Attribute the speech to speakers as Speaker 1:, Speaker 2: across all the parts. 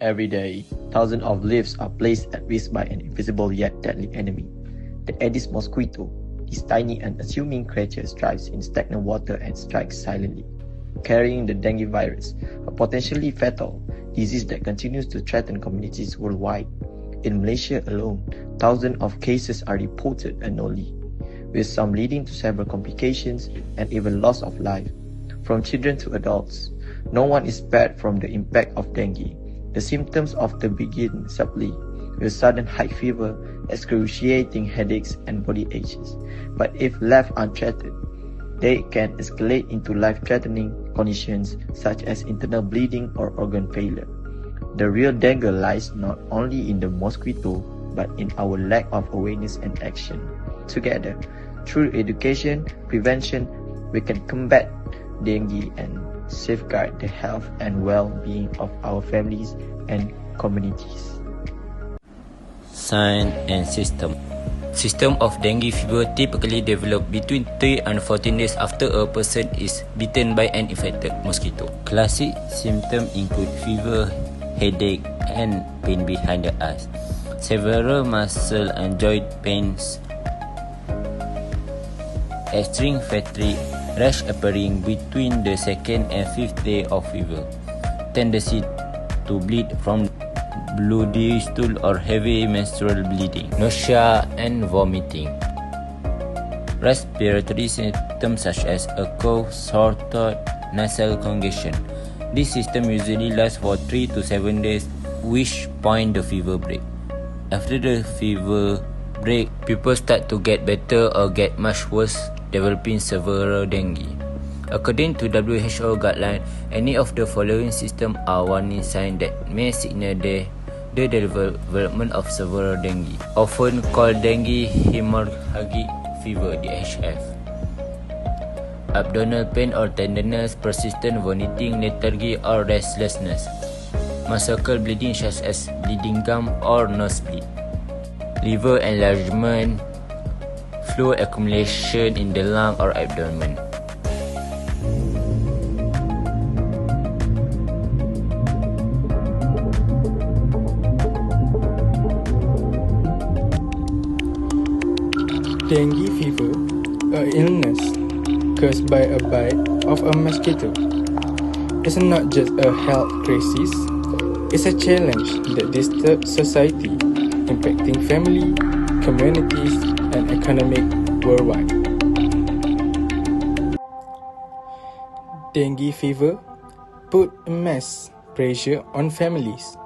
Speaker 1: Every day, thousands of lives are placed at risk by an invisible yet deadly enemy. The Aedes mosquito, this tiny and unassuming creature thrives in stagnant water and strikes silently, carrying the dengue virus, a potentially fatal disease that continues to threaten communities worldwide. In Malaysia alone, thousands of cases are reported annually, with some leading to several complications and even loss of life. From children to adults, no one is spared from the impact of dengue. The symptoms often begin subtly, with sudden high fever, excruciating headaches, and body aches. But if left untreated, they can escalate into life-threatening conditions such as internal bleeding or organ failure. The real danger lies not only in the mosquito, but in our lack of awareness and action. Together, through education, prevention, we can combat dengue and safeguard the health and well-being of our families and communities.
Speaker 2: Sign and system. Symptoms of dengue fever typically develop between 3 and 14 days after a person is bitten by an infected mosquito. Classic symptoms include fever, headache, and pain behind the eyes. Several muscle and joint pains, extreme fatigue, rash appearing between the 2nd and 5th day of fever, tendency to bleed from bloody stool or heavy menstrual bleeding, nausea and vomiting. Respiratory symptoms such as a cough, sore throat, nasal congestion. This symptom usually lasts for 3 to 7 days, which point the fever breaks. After the fever break, people start to get better or get much worse, developing severe dengue. According to WHO guidelines, any of the following symptoms are warning signs that may signal the development of severe dengue, often called dengue hemorrhagic fever (DHF). Abdominal pain or tenderness, persistent vomiting, lethargy or restlessness. Muscle bleeding such as bleeding gum or nosebleed. Liver enlargement, fluid accumulation in the lung or abdomen.
Speaker 3: Dengue fever, an illness caused by a bite of a mosquito, is not just a health crisis, it's a challenge that disturbs society, impacting family, communities, and economic worldwide. Dengue fever put immense pressure on families.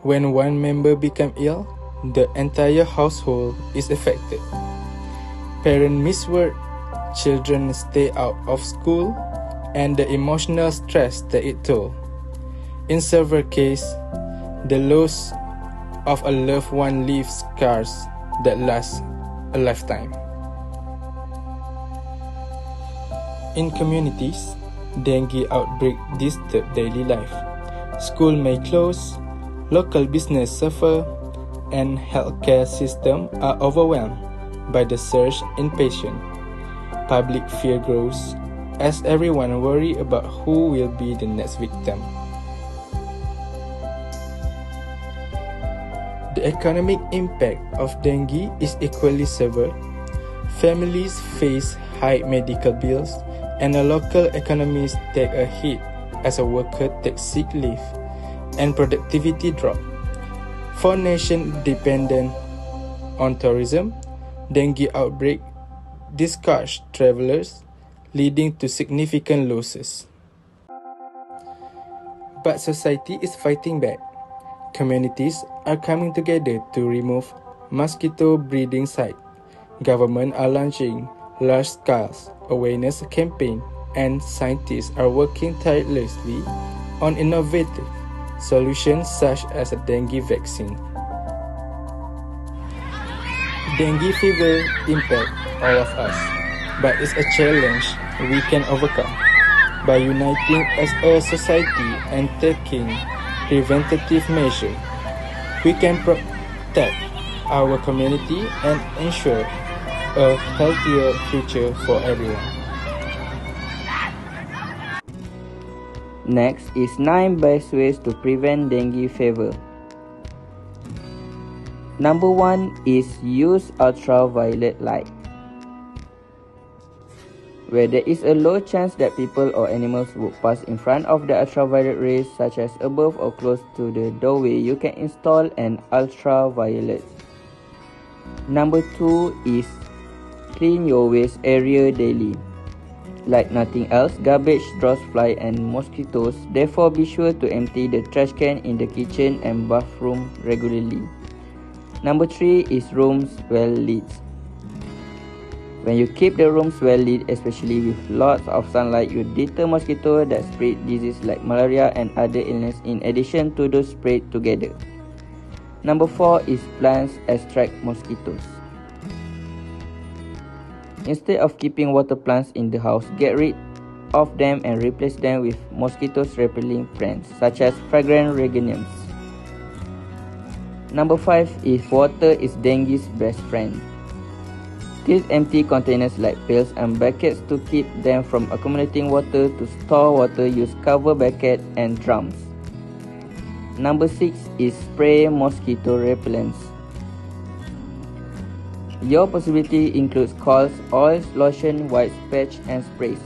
Speaker 3: When one member becomes ill, the entire household is affected. Parents miss work, children stay out of school, and the emotional stress that it tolls. In several cases, the loss of a loved one leaves scars that last a lifetime. In communities, dengue outbreak disturb daily life. School may close, local business suffer, and healthcare systems are overwhelmed by the surge in patients. Public fear grows as everyone worries about who will be the next victim. The economic impact of dengue is equally severe. Families face high medical bills, and the local economies take a hit as a worker takes sick leave and productivity drop. For nations dependent on tourism, dengue outbreak discourage travelers, leading to significant losses. But society is fighting back. Communities are coming together to remove mosquito breeding sites. Governments are launching large-scale awareness campaigns, and scientists are working tirelessly on innovative solutions such as a dengue vaccine. Dengue fever impacts all of us, but it's a challenge we can overcome. By uniting as a society and taking preventative measures, we can protect our community and ensure a healthier future for everyone.
Speaker 4: Next is 9 best ways to prevent dengue fever. Number 1 is use ultraviolet light. Where there is a low chance that people or animals would pass in front of the ultraviolet rays, such as above or close to the doorway, you can install an ultraviolet. Number 2 is clean your waste area daily. Like nothing else, garbage draws flies and mosquitoes, therefore be sure to empty the trash can in the kitchen and bathroom regularly. Number 3 is rooms well lit. When you keep the rooms well lit, especially with lots of sunlight, you deter mosquitoes that spread diseases like malaria and other illnesses in addition to those spread together. Number 4 is plants attract mosquitoes. Instead of keeping water plants in the house, get rid of them and replace them with mosquito-repelling plants such as fragrant geraniums. Number 5 is water is dengue's best friend. Use empty containers like pails and buckets to keep them from accumulating water. To store water, use cover bucket and drums. Number 6 is spray mosquito repellents. Your possibility includes coils, oils, lotion, white patch and sprays.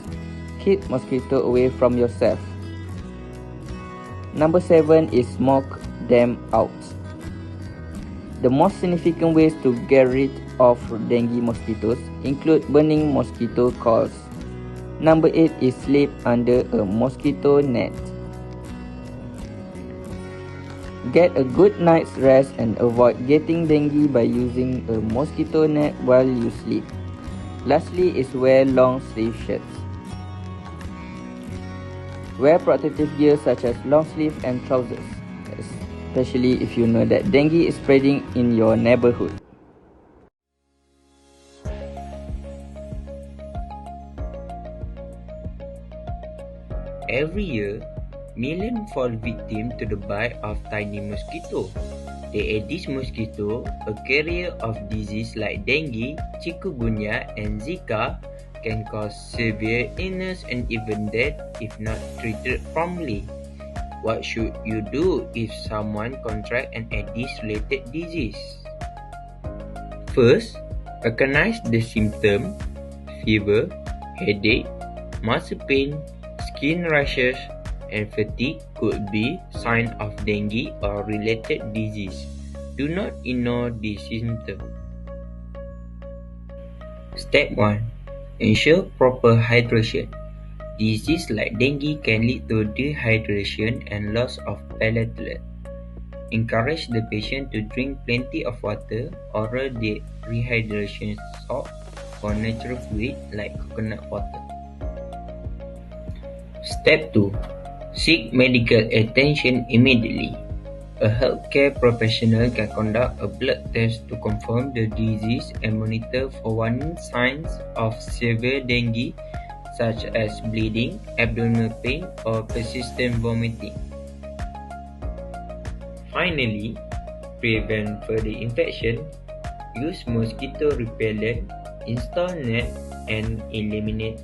Speaker 4: Keep mosquito away from yourself. Number 7 is smoke them out. The most significant ways to get rid of dengue mosquitoes include burning mosquito coils. Number 8 is sleep under a mosquito net. Get a good night's rest and avoid getting dengue by using a mosquito net while you sleep. Lastly is wear long sleeve shirts. Wear protective gear such as long sleeve and trousers, especially if you know that dengue is spreading in your neighborhood.
Speaker 2: Every year, millions fall victim to the bite of tiny mosquito. The Aedes mosquito, a carrier of disease like dengue, chikungunya, and Zika, can cause severe illness and even death if not treated promptly. What should you do if someone contracts an Aedes-related disease? First, recognize the symptoms: fever, headache, muscle pain, skin rashes, and fatigue could be signs of dengue or related disease. Do not ignore these symptoms. Step 1. Ensure proper hydration. Disease like dengue can lead to dehydration and loss of platelets. Encourage the patient to drink plenty of water, oral rehydration salt, or natural fluid like coconut water. Step 2. Seek medical attention immediately. A healthcare professional can conduct a blood test to confirm the disease and monitor for warning signs of severe dengue, such as bleeding, abdominal pain, or persistent vomiting. Finally, prevent further infection. Use mosquito repellent, install net, and eliminate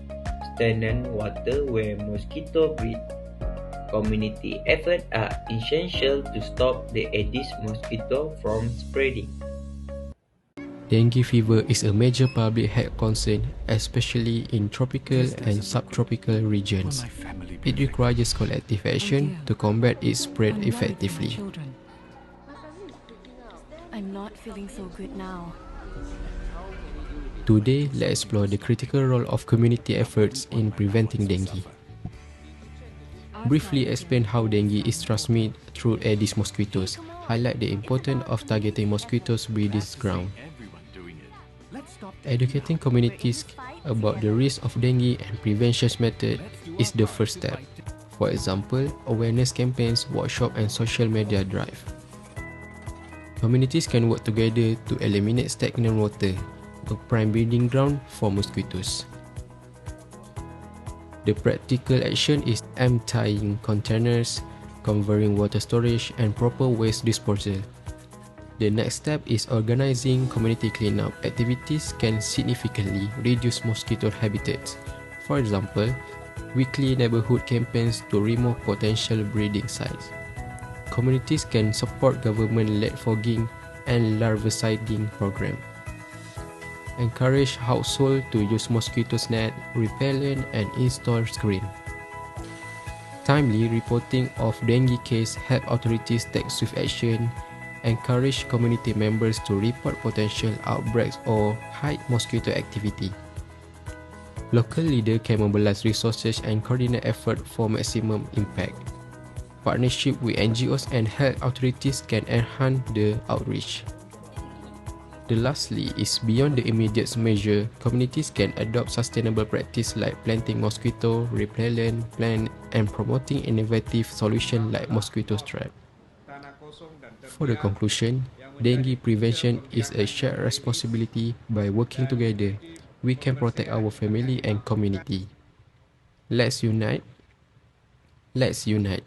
Speaker 2: stagnant water where mosquito breed. Community efforts are essential to stop the Aedes mosquito from spreading.
Speaker 5: Dengue fever is a major public health concern, especially in tropical and subtropical regions. It requires collective action to combat its spread effectively.
Speaker 6: I'm not feeling so good now.
Speaker 5: Today, let's explore the critical role of community efforts in preventing dengue. Briefly explain how dengue is transmitted through Aedes mosquitoes. Highlight the importance of targeting mosquitoes breeding ground. Educating communities about the risk of dengue and prevention methods is the first step. For example, awareness campaigns, workshops, and social media drive. Communities can work together to eliminate stagnant water, a prime breeding ground for mosquitoes. The practical action is emptying containers, covering water storage, and proper waste disposal. The next step is organizing community cleanup activities can significantly reduce mosquito habitats. For example, weekly neighborhood campaigns to remove potential breeding sites. Communities can support government-led fogging and larviciding program. Encourage households to use mosquito net, repellent, and install screen. Timely reporting of dengue case help authorities take swift action. Encourage community members to report potential outbreaks or hide mosquito activity. Local leaders can mobilize resources and coordinate effort for maximum impact. Partnership with NGOs and health authorities can enhance the outreach. The lastly is beyond the immediate measure, communities can adopt sustainable practice like planting mosquito repellent plant and promoting innovative solutions like mosquito trap. For the conclusion, dengue prevention is a shared responsibility. By working together, we can protect our family and community. Let's unite. Let's unite.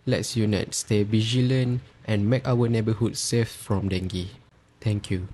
Speaker 5: Let's unite. Stay vigilant and make our neighborhood safe from dengue. Thank you.